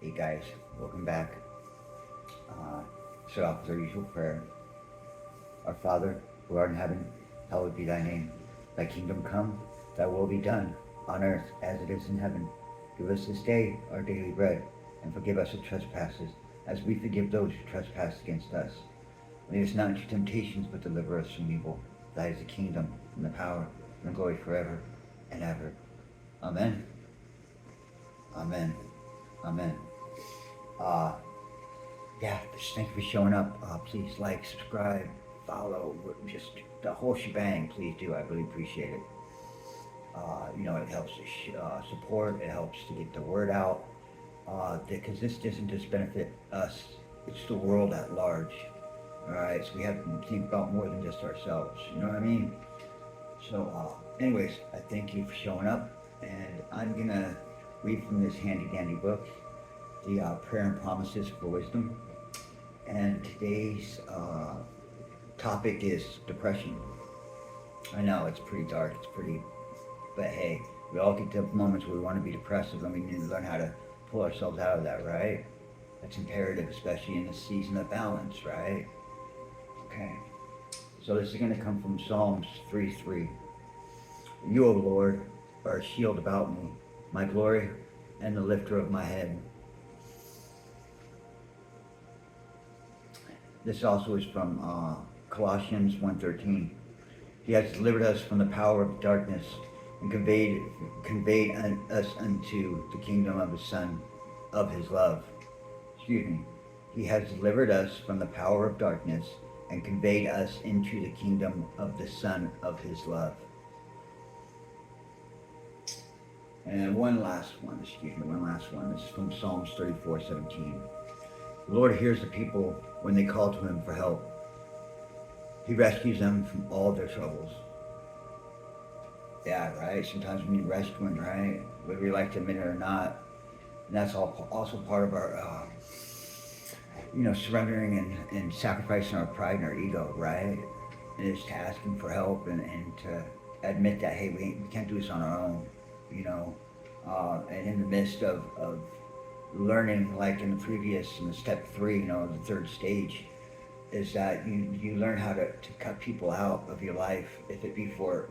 Hey guys, welcome back. Start off with our usual prayer. Our Father, who art in heaven, hallowed be thy name. Thy kingdom come, thy will be done, on earth as it is in heaven. Give us this day our daily bread, and forgive us our trespasses, as we forgive those who trespass against us. Lead us not into temptations, but deliver us from evil. Thy is the kingdom, and the power, and the glory forever and ever. Amen. Amen. Amen. Uh, yeah, just thank you for showing up. Please like, subscribe, follow, just the whole shebang. Please do. I really appreciate it. It helps to support. It helps to get the word out. Because this doesn't just benefit us; it's the world at large. All right, so we have to think about more than just ourselves. You know what I mean? So, anyways, I thank you for showing up, and I'm gonna read from this handy dandy book, the Prayer and Promises for Wisdom. And today's topic is depression. I know it's pretty dark, but hey, we all get to moments where we want to be depressive, and we need to learn how to pull ourselves out of that, right? That's imperative, especially in this season of balance, right? Okay. So this is going to come from Psalms 3:3. You, O Lord, are a shield about me, my glory and the lifter of my head. This also is from Colossians 1:13. He has delivered us from the power of darkness and conveyed us unto the kingdom of the Son of his love. Excuse me. He has delivered us from the power of darkness and conveyed us into the kingdom of the Son of his love. And one last one. This is from Psalms 34:17. The Lord hears the people when they call to him for help. He rescues them from all their troubles. Yeah, right? Sometimes we need rescuing, right? Whether we like to admit it or not. And that's also part of our, surrendering and sacrificing our pride and our ego, right? And it's to ask him for help and to admit that, hey, we can't do this on our own, you know? And in the midst of learning, like in the step 3, the third stage, is that you learn how to cut people out of your life, if it be for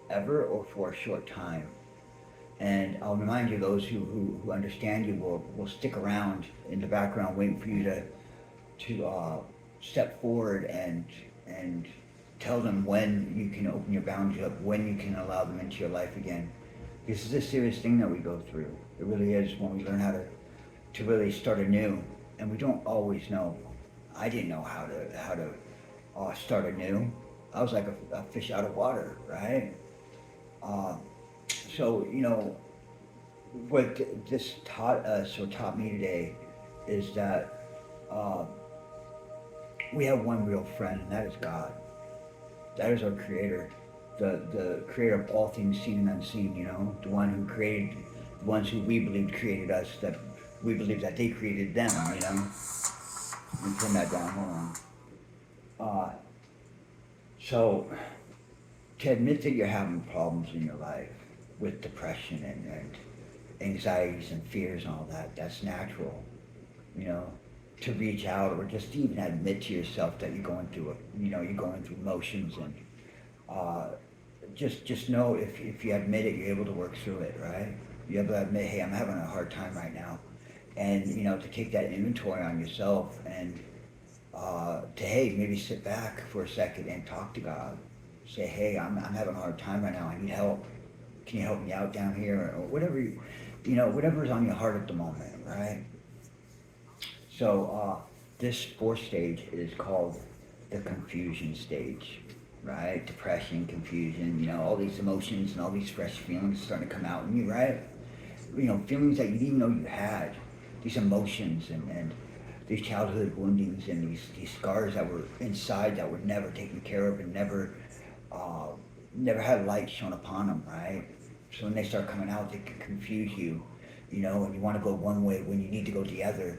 ever or for a short time. And I'll remind you, those who understand you will stick around in the background waiting for you to step forward and tell them when you can open your boundaries up, when you can allow them into your life again. This is a serious thing that we go through. It really is, when we learn how to really start anew. And we don't always know. I didn't know how to start anew. I was like a fish out of water, right? So, what this taught us, or taught me today, is that we have one real friend, and that is God. That is our creator, the creator of all things seen and unseen, the one who created, the ones who we believed created us, that we believe that they created them, Let me turn that down, hold on. So, to admit that you're having problems in your life with depression and anxieties and fears and all that, that's natural, to reach out, or just even admit to yourself that you're going through emotions, and just know, if you admit it, you're able to work through it, right? You're able to admit, hey, I'm having a hard time right now. And, to take that inventory on yourself, and hey, maybe sit back for a second and talk to God. Say, hey, I'm having a hard time right now. I need help. Can you help me out down here? Or whatever, whatever's on your heart at the moment, right? So this 4th stage is called the confusion stage, right? Depression, confusion, all these emotions and all these fresh feelings starting to come out in you, right? Feelings that you didn't even know you had. These emotions and these childhood woundings and these scars that were inside, that were never taken care of, and never had light shone upon them, right? So when they start coming out, they can confuse you, and you want to go one way when you need to go the other.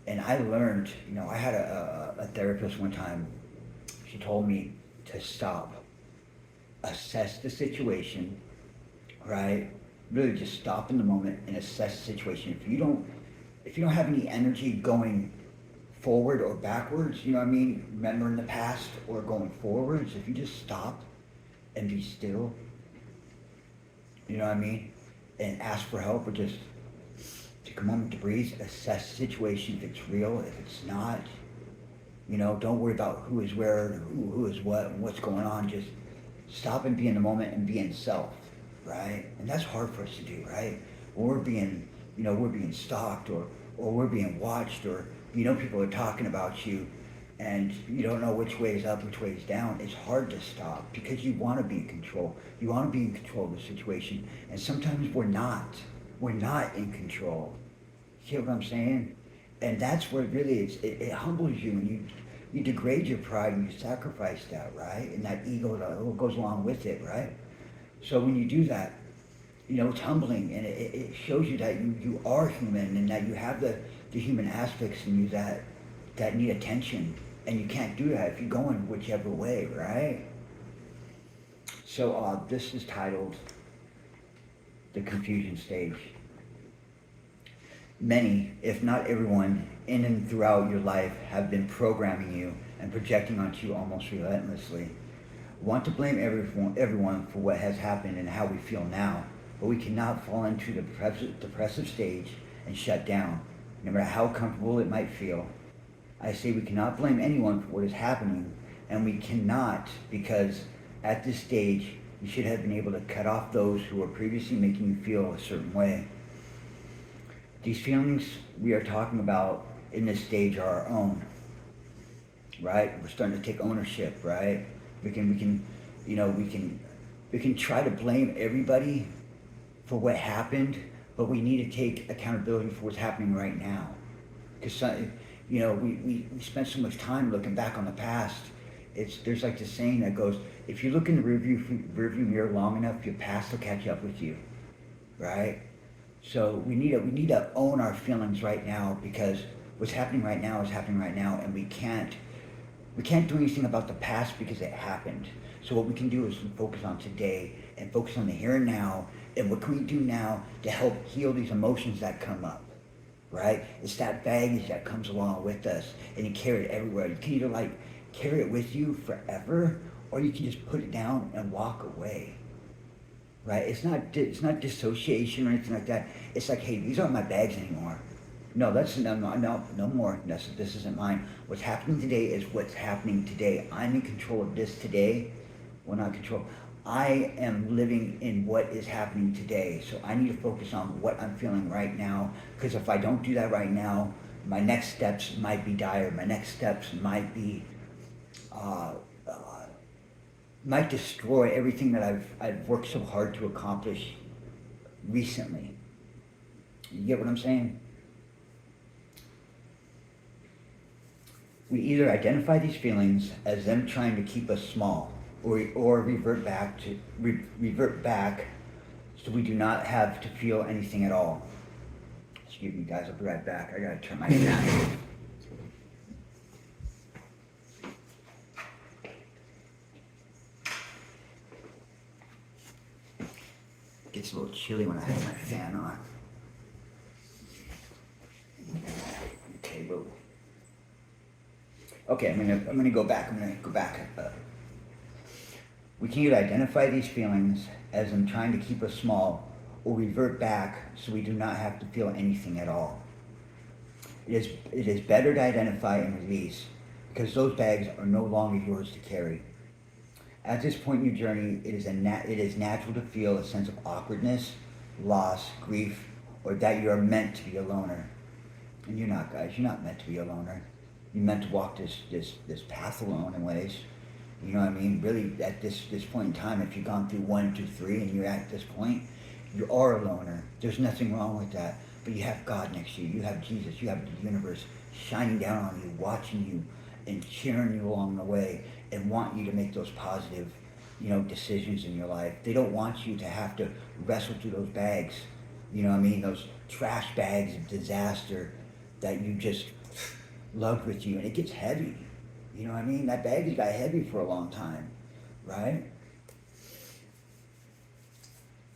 And I learned, I had a therapist one time. She told me to stop, assess the situation, right? Really just stop in the moment and assess the situation. If if you don't have any energy going forward or backwards, you know what I mean, remembering the past or going forwards, if you just stop and be still, you know what I mean, and ask for help, or just take a moment to breathe, assess the situation, if it's real, if it's not, you know, don't worry about who is where, who is what, and what's going on. Just stop and be in the moment and be in self, right? And that's hard for us to do, right? When we're being, you know, we're being stalked, or we're being watched, or, you know, people are talking about you, and you don't know which way is up, which way is down. It's hard to stop because you want to be in control. You want to be in control of the situation. And sometimes we're not. We're not in control. You get what I'm saying? And that's where really it humbles you, and you degrade your pride, and you sacrifice that, right? And that ego that goes along with it, right? So when you do that, you know, it's humbling, and it shows you that you are human, and that you have the human aspects in you that need attention. And you can't do that if you're going whichever way, right? So this is titled The Confusion Stage. Many, if not everyone, in and throughout your life have been programming you and projecting onto you almost relentlessly. Want to blame everyone for what has happened and how we feel now, but we cannot fall into the depressive stage and shut down, no matter how comfortable it might feel. I say we cannot blame anyone for what is happening, and we cannot, because at this stage you should have been able to cut off those who were previously making you feel a certain way. These feelings we are talking about in this stage are our own, right? We're starting to take ownership, right? We can try to blame everybody for what happened, but we need to take accountability for what's happening right now. Because, you know, we spend so much time looking back on the past. There's like this saying that goes, if you look in the rearview mirror long enough, your past will catch up with you, right? So we need to own our feelings right now, because what's happening right now is happening right now, and we can't do anything about the past because it happened. So what we can do is focus on today and focus on the here and now, and what can we do now to help heal these emotions that come up, right? It's that baggage that comes along with us, and you carry it everywhere. You can either like carry it with you forever, or you can just put it down and walk away. Right? It's not dissociation or anything like that. It's like, hey, these aren't my bags anymore. No, no more. This isn't mine. What's happening today is what's happening today. I'm in control of this today. Well, not control. I am living in what is happening today. So I need to focus on what I'm feeling right now. Because if I don't do that right now, my next steps might be dire. My next steps might be might destroy everything that I've worked so hard to accomplish recently. You get what I'm saying? We either identify these feelings as them trying to keep us small, or revert back so we do not have to feel anything at all. Excuse me, guys, I'll be right back. I gotta turn my fan on. It's a little chilly when I have my fan on. Table. Okay, I'm gonna go back. We can either identify these feelings as them trying to keep us small, or revert back so we do not have to feel anything at all. It is better to identify and release, because those bags are no longer yours to carry. At this point in your journey, it is natural to feel a sense of awkwardness, loss, grief, or that you are meant to be a loner. And you're not, guys. You're not meant to be a loner. You're meant to walk this path alone in ways. You know what I mean? Really, at this point in time, if you've gone through 1, 2, 3, and you're at this point, you are a loner. There's nothing wrong with that. But you have God next to you. You have Jesus. You have the universe shining down on you, watching you, and cheering you along the way, and want you to make those positive, decisions in your life. They don't want you to have to wrestle through those bags, those trash bags of disaster that you just lugged with you, and it gets heavy. You know what I mean? That bag has got heavy for a long time, right?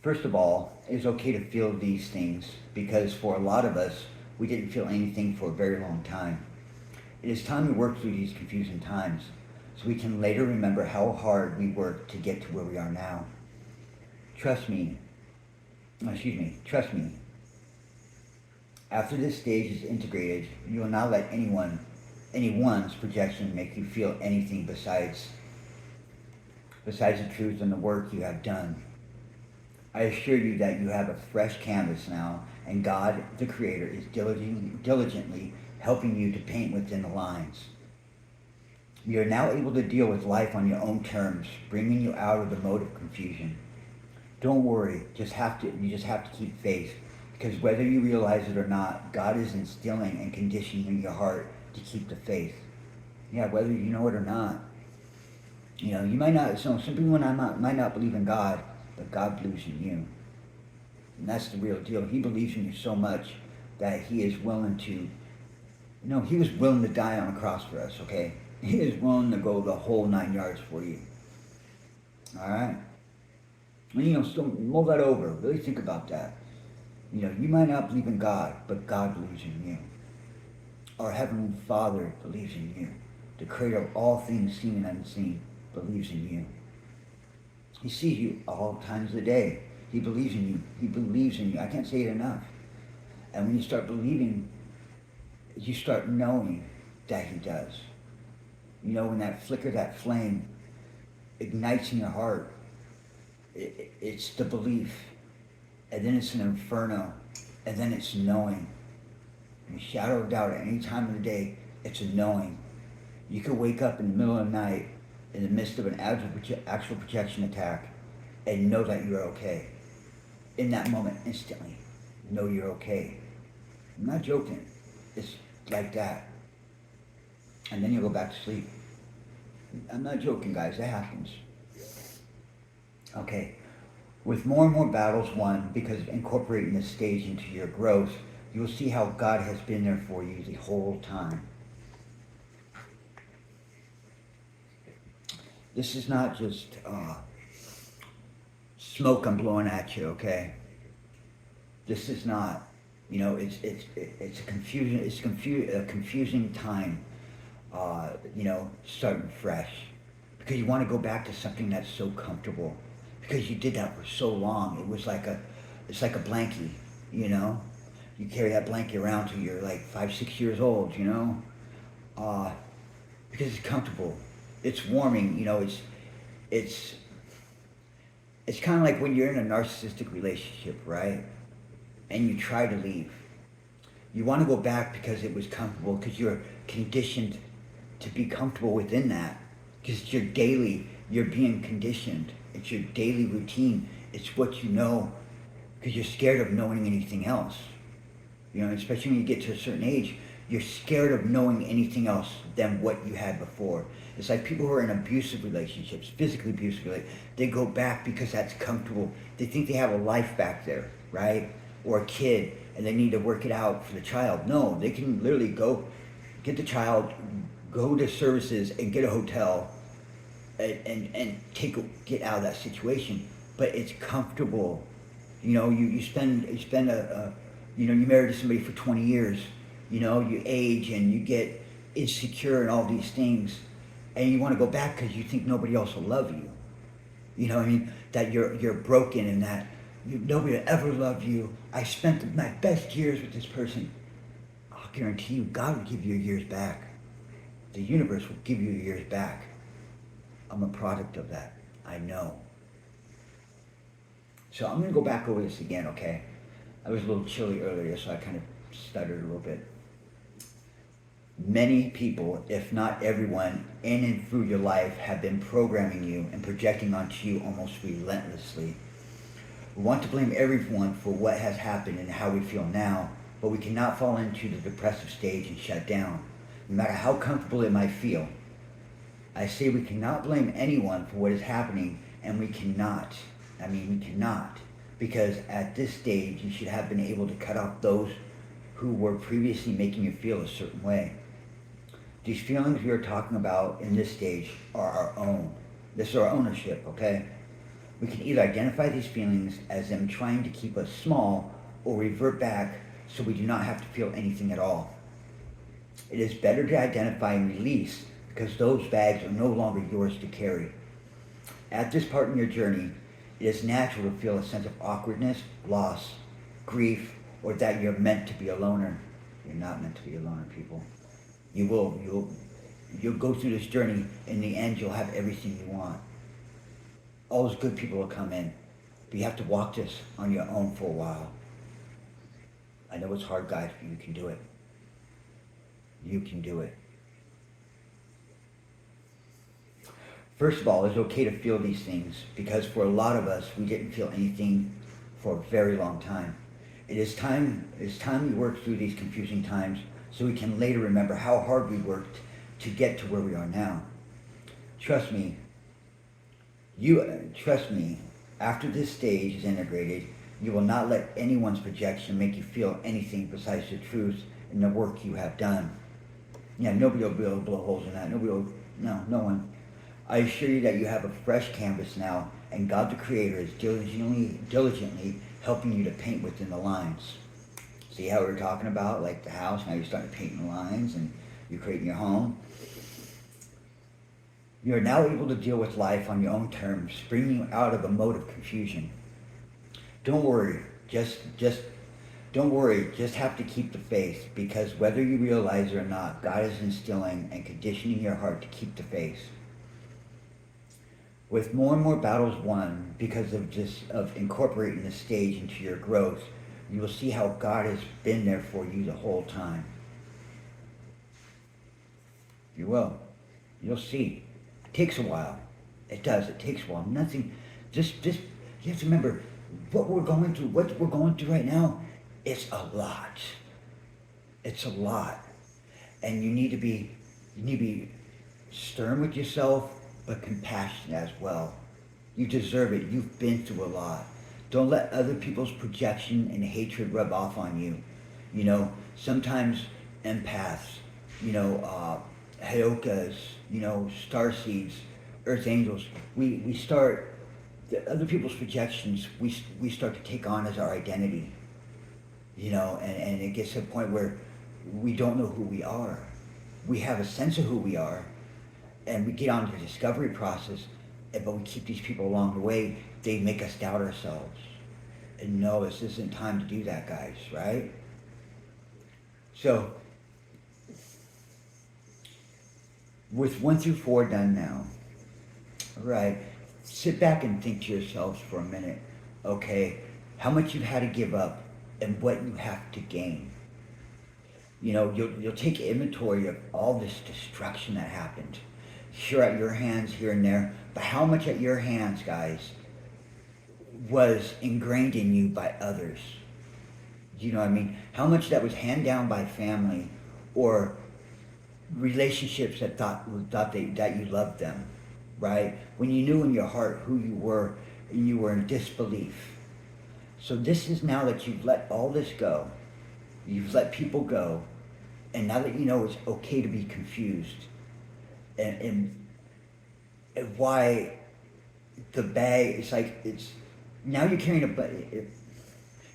First of all, it's okay to feel these things, because for a lot of us, we didn't feel anything for a very long time. It is time to work through these confusing times so we can later remember how hard we worked to get to where we are now. Trust me, after this stage is integrated, you will not let anyone's projection make you feel anything besides the truth and the work you have done. I assure you that you have a fresh canvas now, and God, the Creator, is diligently helping you to paint within the lines. You are now able to deal with life on your own terms, bringing you out of the mode of confusion. Don't worry, you just have to keep faith, because whether you realize it or not, God is instilling and conditioning your heart to keep the faith. Yeah, whether you know it or not. You know, you might not, some people might not believe in God, but God believes in you. And that's the real deal. He believes in you so much that he is willing to, he was willing to die on a cross for us, okay? He is willing to go the whole 9 yards for you. All right? And, still mull that over. Really think about that. You might not believe in God, but God believes in you. Our Heavenly Father believes in you. The Creator of all things seen and unseen believes in you. He sees you all times of the day. He believes in you. He believes in you. I can't say it enough. And when you start believing, you start knowing that he does. When that flicker, that flame ignites in your heart, it's the belief. And then it's an inferno. And then it's knowing. In the shadow of doubt at any time of the day, it's a knowing. You could wake up in the middle of the night in the midst of an actual projection attack and know that you're okay. In that moment, instantly, know you're okay. I'm not joking. It's like that. And then you go back to sleep. I'm not joking, guys. That happens. Okay. With more and more battles won because of incorporating this stage into your growth, you will see how God has been there for you the whole time. This is not just smoke I'm blowing at you, okay? This is not, it's a confusion. It's a confusing time, starting fresh, because you want to go back to something that's so comfortable, because you did that for so long. It was it's like a blankie, You carry that blankie around till you're like 5, 6 years old, because it's comfortable. It's warming, it's kind of like when you're in a narcissistic relationship, right? And you try to leave. You want to go back because it was comfortable, because you're conditioned to be comfortable within that. Because you're being conditioned. It's your daily routine. It's what you know, because you're scared of knowing anything else. Especially when you get to a certain age, you're scared of knowing anything else than what you had before. It's like people who are in abusive relationships, physically abusive relationships, they go back because that's comfortable. They think they have a life back there, right? Or a kid, and they need to work it out for the child. No, they can literally go get the child, go to services, and get a hotel, and get out of that situation. But it's comfortable. You married to somebody for 20 years. You age and you get insecure and all these things, and you want to go back because you think nobody else will love you. That you're broken and that nobody will ever love you. I spent my best years with this person. I'll guarantee you, God will give you your years back. The universe will give you your years back. I'm a product of that. I know. So I'm going to go back over this again, okay? I was a little chilly earlier, so I kind of stuttered a little bit. Many people, if not everyone, in and through your life have been programming you and projecting onto you almost relentlessly. We want to blame everyone for what has happened and how we feel now, but we cannot fall into the depressive stage and shut down, no matter how comfortable it might feel. I say we cannot blame anyone for what is happening, and we cannot, because at this stage you should have been able to cut off those who were previously making you feel a certain way. These feelings we are talking about in this stage are our own. This is our ownership, okay? We can either identify these feelings as them trying to keep us small or revert back so we do not have to feel anything at all. It is better to identify and release because those bags are no longer yours to carry. At this part in your journey, it is natural to feel a sense of awkwardness, loss, grief, or that you're meant to be a loner. You're not meant to be a loner, people. You'll go through this journey. In the end, you'll have everything you want. All those good people will come in, but you have to walk this on your own for a while. I know it's hard, guys, but you can do it. You can do it. First of all, it's okay to feel these things because for a lot of us, we didn't feel anything for a very long time. It's time we work through these confusing times so we can later remember how hard we worked to get to where we are now. Trust me, after this stage is integrated, you will not let anyone's projection make you feel anything besides the truth and the work you have done. Yeah, nobody will be able to blow holes in that. No one. I assure you that you have a fresh canvas now, and God the Creator is diligently helping you to paint within the lines. See how we were talking about, like the house, now you're starting to paint the lines, and you're creating your home. You are now able to deal with life on your own terms, bringing you out of a mode of confusion. Don't worry, just have to keep the faith, because whether you realize it or not, God is instilling and conditioning your heart to keep the faith. With more and more battles won because of incorporating the stage into your growth, you will see how God has been there for you the whole time. You will. You'll see. It takes a while. It does. It takes a while. Nothing. Just you have to remember what we're going through right now. It's a lot. It's a lot. And you need to be stern with yourself, but compassionate as well. You deserve it. You've been through a lot. Don't let other people's projection and hatred rub off on you. You know, sometimes empaths, Heyokas, starseeds, earth angels, we start, the other people's projections, we start to take on as our identity. And it gets to a point where we don't know who we are. We have a sense of who we are, and we get on the discovery process, but we keep these people along the way. They make us doubt ourselves. And no, this isn't time to do that, guys, right? So, with 1 through 4 done now, all right, sit back and think to yourselves for a minute, okay, how much you've had to give up and what you have to gain. You'll take inventory of all this destruction that happened. Sure, at your hands here and there, but how much at your hands, guys, was ingrained in you by others? You know what I mean? How much that was handed down by family or relationships that thought that you loved them, right? When you knew in your heart who you were and you were in disbelief. So this is now that you've let all this go, you've let people go, and now that you know it's okay to be confused, and why the bag, it's now you're carrying in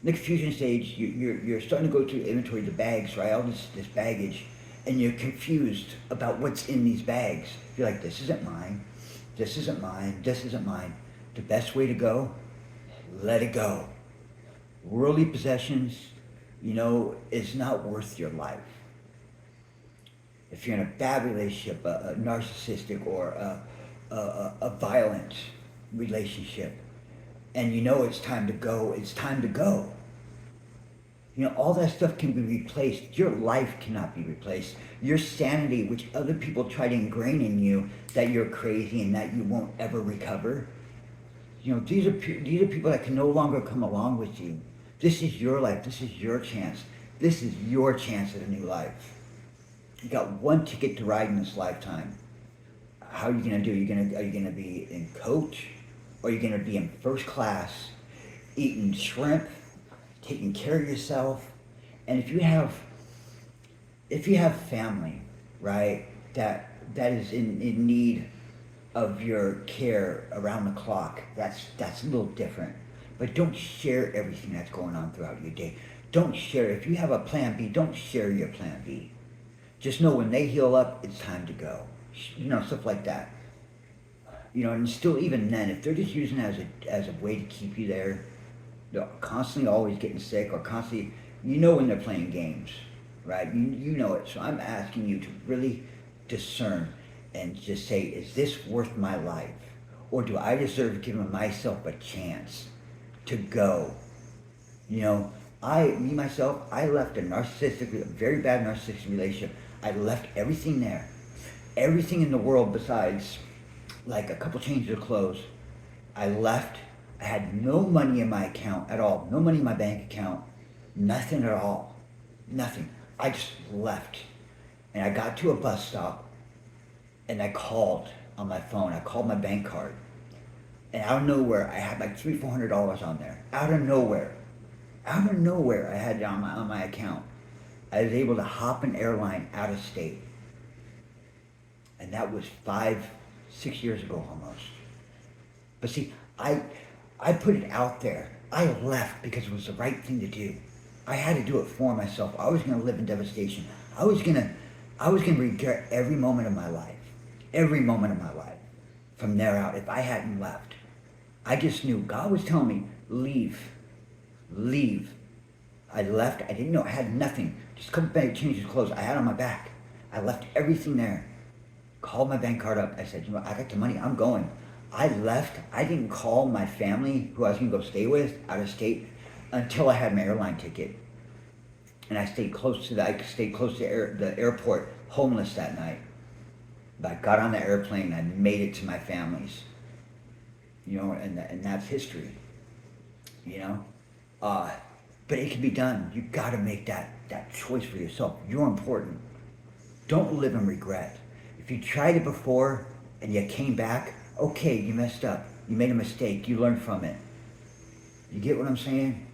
the confusion stage, you're starting to go through inventory of the bags, right? All this baggage, and you're confused about what's in these bags. You're like, this isn't mine, this isn't mine, this isn't mine. The best way to go, let it go. Worldly possessions, is not worth your life. If you're in a bad relationship, a narcissistic or a violent relationship, and it's time to go, it's time to go. All that stuff can be replaced. Your life cannot be replaced. Your sanity, which other people try to ingrain in you, that you're crazy and that you won't ever recover. These are people that can no longer come along with you. This is your life. This is your chance. This is your chance at a new life. You got one ticket to ride in this lifetime. How are you going to do? Are you going to be in coach? Or are you going to be in first class, eating shrimp, taking care of yourself? And if you have family, right, that is in need of your care around the clock, that's a little different. But don't share everything that's going on throughout your day. Don't share. If you have a plan B, don't share your plan B. Just know when they heal up, it's time to go. Stuff like that. And still, even then, if they're just using it as a way to keep you there, they're constantly always getting sick or constantly, when they're playing games, right? You know it. So I'm asking you to really discern and just say, is this worth my life? Or do I deserve giving myself a chance to go? Myself, I left a very bad narcissistic relationship. I left everything there. Everything in the world besides like a couple changes of clothes. I left. I had no money in my account at all. No money in my bank account. Nothing at all. Nothing. I just left. And I got to a bus stop and I called on my phone. I called my bank card. And out of nowhere, I had like $300-400 on there. Out of nowhere, I had it on my account. I was able to hop an airline out of state. And that was 5-6 years ago almost. But see, I put it out there. I left because it was the right thing to do. I had to do it for myself. I was going to live in devastation. I was going to regret every moment of my life. Every moment of my life. From there out, if I hadn't left. I just knew God was telling me, leave. Leave. I left. I didn't know. I had nothing. Just a couple bag changes of clothes I had on my back. I left everything there. Called my bank card up. I said, I got the money. I'm going. I left. I didn't call my family, who I was going to go stay with, out of state, until I had my airline ticket. And I stayed close to the airport, homeless that night. But I got on the airplane and I made it to my family's. And that's history. But it can be done. You got to make that choice for yourself. You're important. Don't live in regret. If you tried it before and you came back, okay, you messed up. You made a mistake. You learned from it. You get what I'm saying?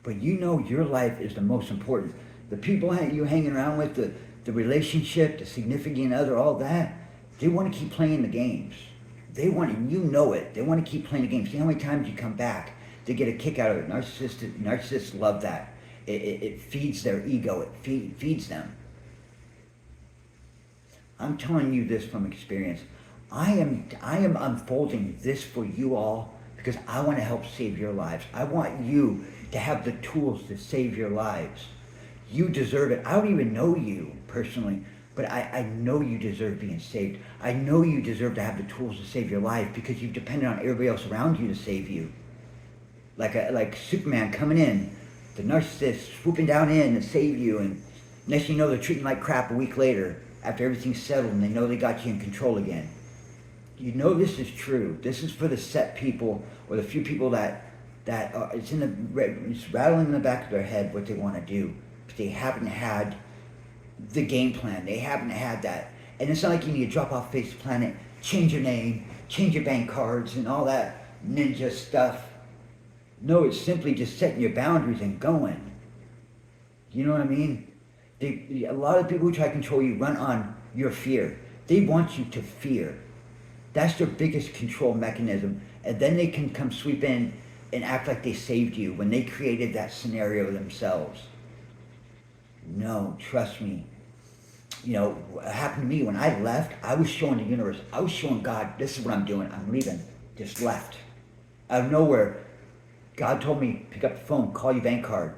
But your life is the most important. The people you hanging around with, the relationship, the significant other, all that, they want to keep playing the games. They want it. They want to keep playing the games. See how many times you come back. They get a kick out of it. Narcissists love that. It feeds their ego. It feeds them. I'm telling you this from experience. I am unfolding this for you all because I want to help save your lives. I want you to have the tools to save your lives. You deserve it. I don't even know you personally, but I know you deserve being saved. I know you deserve to have the tools to save your life because you've depended on everybody else around you to save you. Like Superman coming in, the narcissist swooping down in to save you, and next thing you know, they're treating you like crap a week later after everything's settled and they know they got you in control again. This is true. This is for the set people or the few people that it's rattling in the back of their head what they want to do, but they haven't had the game plan. They haven't had that. And it's not like you need to drop off face the planet, change your name, change your bank cards, and all that ninja stuff. No, it's simply just setting your boundaries and going. You know what I mean? A lot of people who try to control you run on your fear. They want you to fear. That's their biggest control mechanism. And then they can come sweep in and act like they saved you when they created that scenario themselves. No, trust me. What happened to me when I left, I was showing the universe. I was showing God, this is what I'm doing. I'm leaving. Just left. Out of nowhere, God told me, pick up the phone, call your bank card.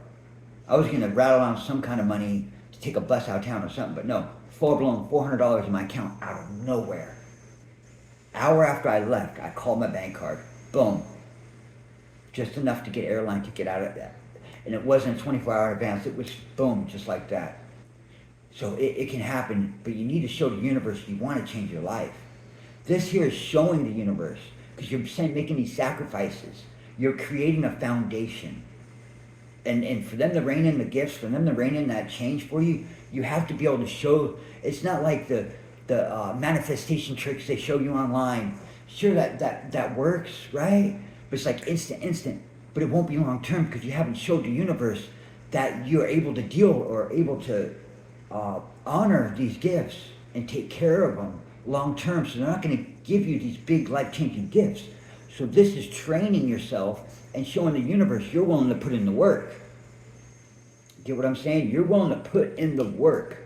I was going to rattle on some kind of money to take a bus out of town or something, but no, full-blown $400 in my account out of nowhere. Hour after I left, I called my bank card. Boom. Just enough to get an airline ticket out of that. And it wasn't a 24-hour advance. It was boom, just like that. So it can happen, but you need to show the universe you want to change your life. This here is showing the universe, because you're making these sacrifices. You're creating a foundation. And for them to rein in the gifts, for them to rein in that change for you, you have to be able to show. It's not like the manifestation tricks they show you online. Sure, that works, right? But it's like instant. But it won't be long term because you haven't showed the universe that you're able to deal or able to honor these gifts and take care of them long term. So they're not going to give you these big life-changing gifts. So this is training yourself and showing the universe you're willing to put in the work. Get what I'm saying? You're willing to put in the work.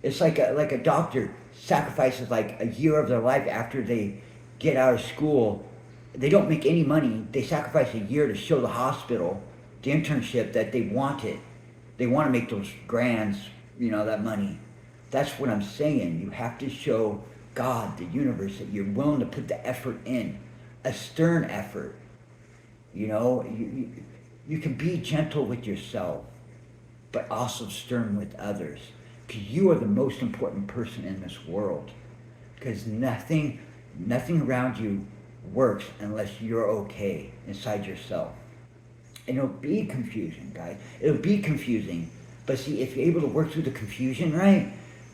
It's like a doctor sacrifices like a year of their life after they get out of school. They don't make any money. They sacrifice a year to show the hospital, the internship, that they want it. They want to make those grands, that money. That's what I'm saying. You have to show God, the universe, that you're willing to put the effort in, a stern effort. You can be gentle with yourself, but also stern with others. Because you are the most important person in this world. Because nothing around you works unless you're okay inside yourself. And it'll be confusion, guys. It'll be confusing. But see, if you're able to work through the confusion, right?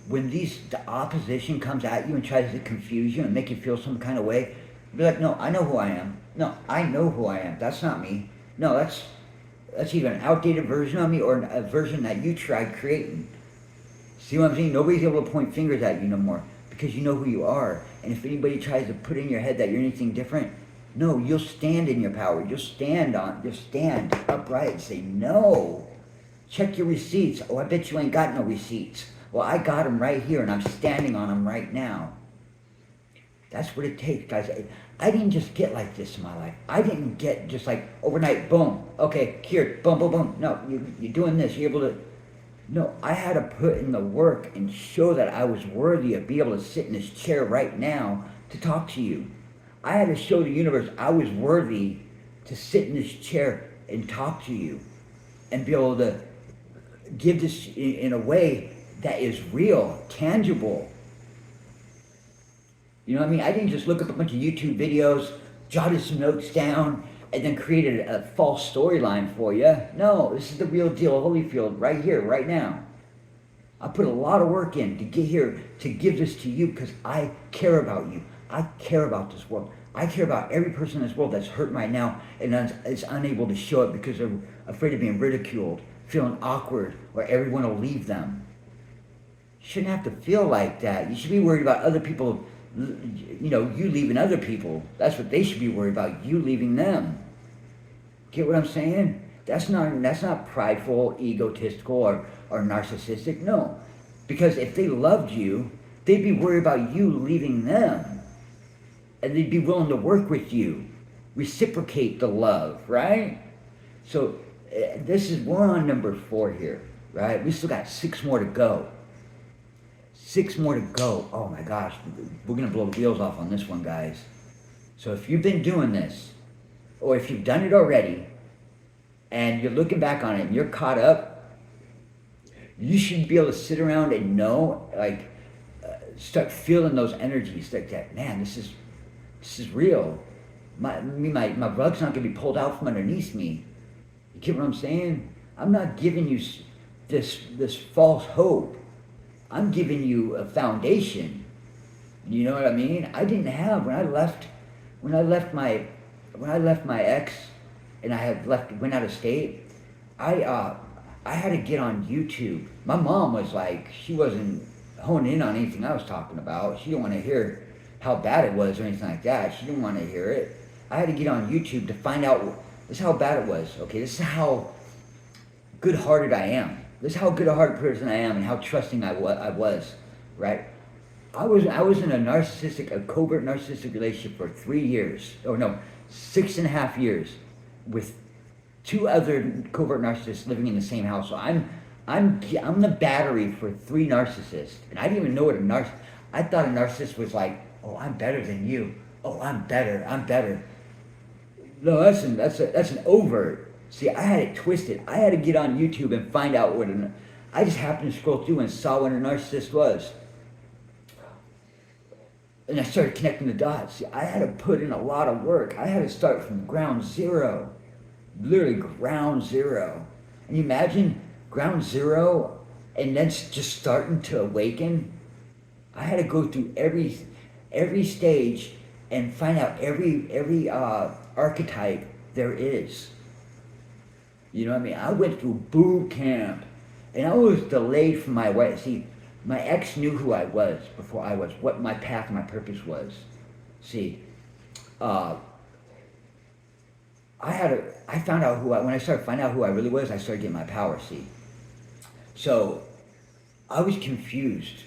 When the opposition comes at you and tries to confuse you and make you feel some kind of way, be like, no, I know who I am. No, I know who I am. That's not me. No, that's either an outdated version of me or a version that you tried creating. See what I'm saying? Nobody's able to point fingers at you no more because you know who you are. And if anybody tries to put in your head that you're anything different, no, you'll stand in your power. You'll stand upright and say, no. Check your receipts. Oh, I bet you ain't got no receipts. Well, I got them right here and I'm standing on them right now. That's what it takes, guys. I didn't just get like this in my life. I didn't get just like overnight, boom, okay, cured, boom, boom, boom. No, you're doing this, you're able to. No, I had to put in the work and show that I was worthy of being able to sit in this chair right now to talk to you. I had to show the universe I was worthy to sit in this chair and talk to you and be able to give this in a way that is real, tangible. You know what I mean? I didn't just look up a bunch of YouTube videos, jotted some notes down, and then created a false storyline for you. No, this is the real deal, Holyfield, right here, right now. I put a lot of work in to get here, to give this to you because I care about you. I care about this world. I care about every person in this world that's hurt right now and is unable to show it because they're afraid of being ridiculed, feeling awkward, or everyone will leave them. You shouldn't have to feel like that. You should be worried about other people, you leaving other people. That's what they should be worried about, you leaving them. Get what I'm saying? That's not prideful, egotistical, or narcissistic. No. Because if they loved you, they'd be worried about you leaving them. And they'd be willing to work with you. Reciprocate the love, right? So we're on number 4 here, right? We still got 6 more to go. 6 more to go. Oh my gosh, we're going to blow the wheels off on this one, guys. So if you've been doing this, or if you've done it already, and you're looking back on it and you're caught up, you should be able to sit around and know, start feeling those energies like that. Man, this is real. My rug's not going to be pulled out from underneath me. You get what I'm saying? I'm not giving you this false hope. I'm giving you a foundation. You know what I mean? I didn't have when I left my ex, and went out of state. I had to get on YouTube. My mom was like, she wasn't honing in on anything I was talking about. She didn't want to hear how bad it was or anything like that. She didn't want to hear it. I had to get on YouTube to find out this is how bad it was. Okay, this is how good-hearted I am. This is how good a hearted person I am and how trusting I was, right? I was in a covert narcissistic relationship for 3 years. 6.5 years with 2 other covert narcissists living in the same house. So I'm the battery for 3 narcissists. And I didn't even know what a narcissist, I thought a narcissist was like, oh, I'm better than you. Oh, I'm better. No, that's an overt. See, I had it twisted. I had to get on YouTube and find out I just happened to scroll through and saw what a narcissist was. And I started connecting the dots. See, I had to put in a lot of work. I had to start from ground zero. Literally ground zero. And you imagine ground zero and then just starting to awaken? I had to go through every stage and find out every archetype there is. You know what I mean? I went through boot camp, and I was delayed from my way. See, my ex knew who I was before I was, what my path and my purpose was. See, I found out when I started finding out who I really was, I started getting my power, see. So I was confused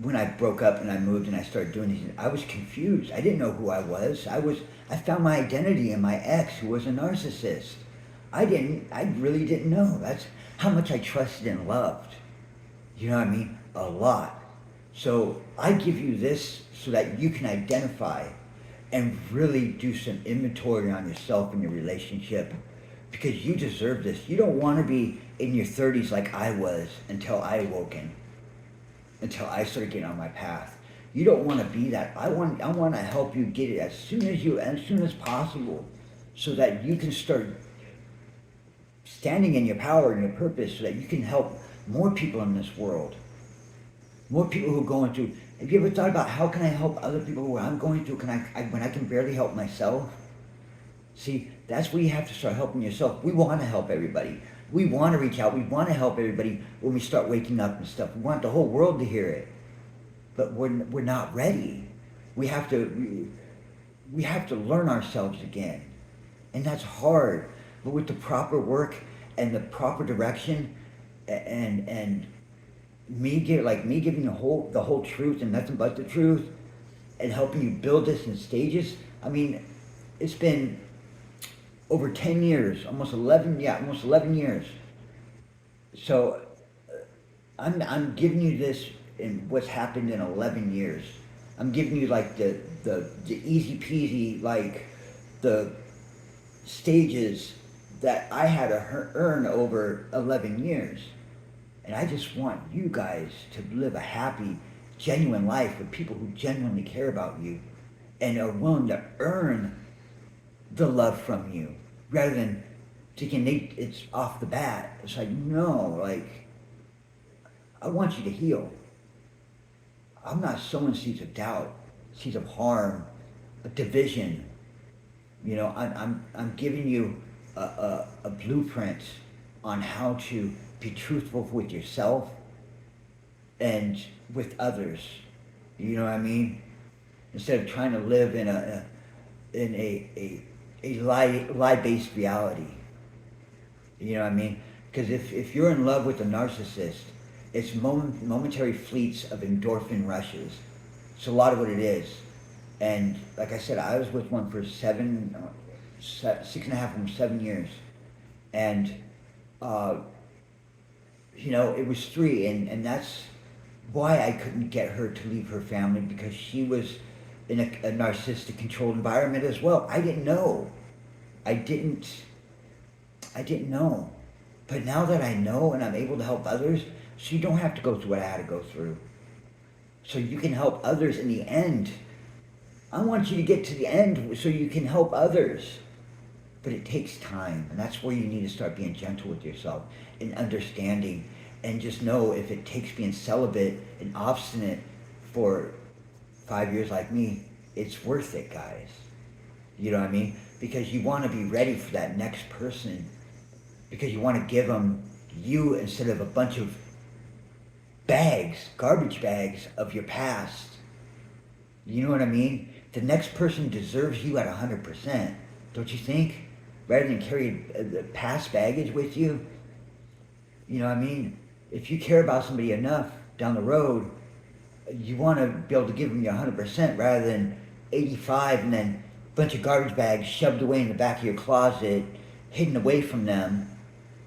when I broke up and I moved and I started doing these. I was confused. I didn't know who I was. I found my identity in my ex, who was a narcissist. I really didn't know. That's how much I trusted and loved. You know what I mean? A lot. So I give you this so that you can identify and really do some inventory on yourself and your relationship, because you deserve this. You don't want to be in your 30s like I was until I awoken, until I started getting on my path. You don't want to be that. I want to help you get it as soon as possible, so that you can start standing in your power and your purpose, so that you can help more people in this world. More people who are going through. Have you ever thought about how can I help other people who I'm going through? When I can barely help myself? See, that's where you have to start helping yourself. We want to help everybody. We want to reach out. We want to help everybody when we start waking up and stuff. We want the whole world to hear it, but we're not ready. We have to learn ourselves again, and that's hard. But with the proper work and the proper direction, and me giving the whole truth and nothing but the truth, and helping you build this in stages. I mean, it's been over 10 years, almost 11 years. So I'm giving you this in what's happened in 11 years. I'm giving you like the easy peasy, like the stages that I had to earn over 11 years. And I just want you guys to live a happy, genuine life with people who genuinely care about you and are willing to earn the love from you, rather than thinking it's off the bat. It's like, no, like, I want you to heal. I'm not sowing seeds of doubt, seeds of harm, a division. You know, I'm giving you a blueprint on how to be truthful with yourself and with others. You know what I mean? Instead of trying to live in a lie-based reality. You know what I mean? Because if you're in love with a narcissist, it's momentary fleets of endorphin rushes. It's a lot of what it is. And like I said, I was with one for 6.5 or 7 years. And, you know, it was 3. And that's why I couldn't get her to leave her family, because she was in a narcissistic controlled environment as well. I didn't know. I didn't know. But now that I know and I'm able to help others, so you don't have to go through what I had to go through. So you can help others in the end. I want you to get to the end so you can help others. But it takes time, and that's where you need to start being gentle with yourself and understanding, and just know if it takes being celibate and obstinate for 5 years like me, it's worth it, guys. You know what I mean? Because you want to be ready for that next person, because you want to give them you instead of a bunch of garbage bags of your past. You know what I mean? The next person deserves you at 100%, don't you think? Rather than carry the past baggage with you. You know what I mean? If you care about somebody enough down the road, you want to be able to give them your 100% rather than 85 and then a bunch of garbage bags shoved away in the back of your closet, hidden away from them,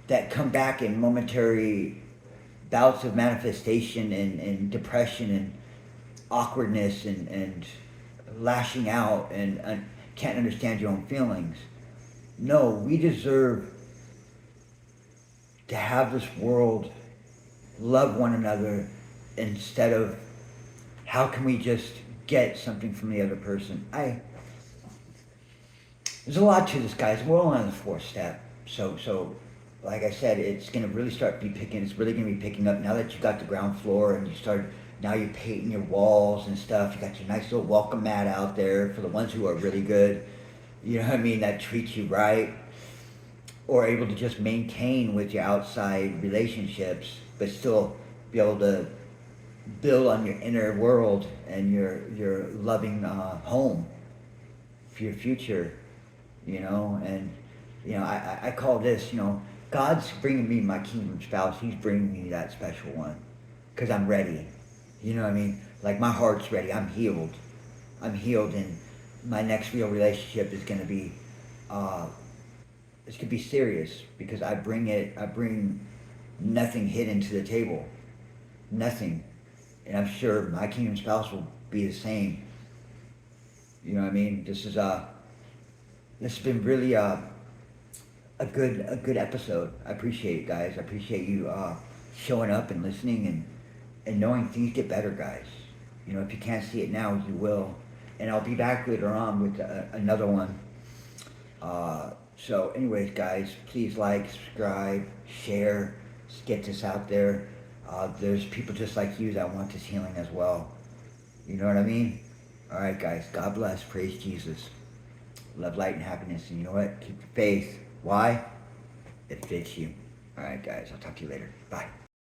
that come back in momentary bouts of manifestation and depression and awkwardness and lashing out and can't understand your own feelings. No, we deserve to have this world love one another instead of how can we just get something from the other person. There's a lot to this, guys. We're only on the 4th step. So like I said, it's going to really start it's really going to be picking up now that you got the ground floor and now you're painting your walls and stuff. You got your nice little welcome mat out there for the ones who are really good, you know what I mean, that treats you right, or able to just maintain with your outside relationships, but still be able to build on your inner world and your loving home for your future, you know. And you know, I call this, you know, God's bringing me my kingdom spouse. He's bringing me that special one. Because I'm ready. You know what I mean? Like my heart's ready. I'm healed. I'm healed, and my next real relationship is going to be, it's going to be serious because I bring nothing hidden to the table. Nothing. And I'm sure my kingdom spouse will be the same. You know what I mean? This has been really a good episode. I appreciate it, guys. I appreciate you showing up and listening and knowing things get better, guys. You know, if you can't see it now, you will. And I'll be back later on with another one. So, anyways, guys, please like, subscribe, share, let's get this out there. There's people just like you that want this healing as well. You know what I mean? All right, guys. God bless. Praise Jesus. Love, light, and happiness. And you know what? Keep the faith. Why? It fits you. All right, guys. I'll talk to you later. Bye.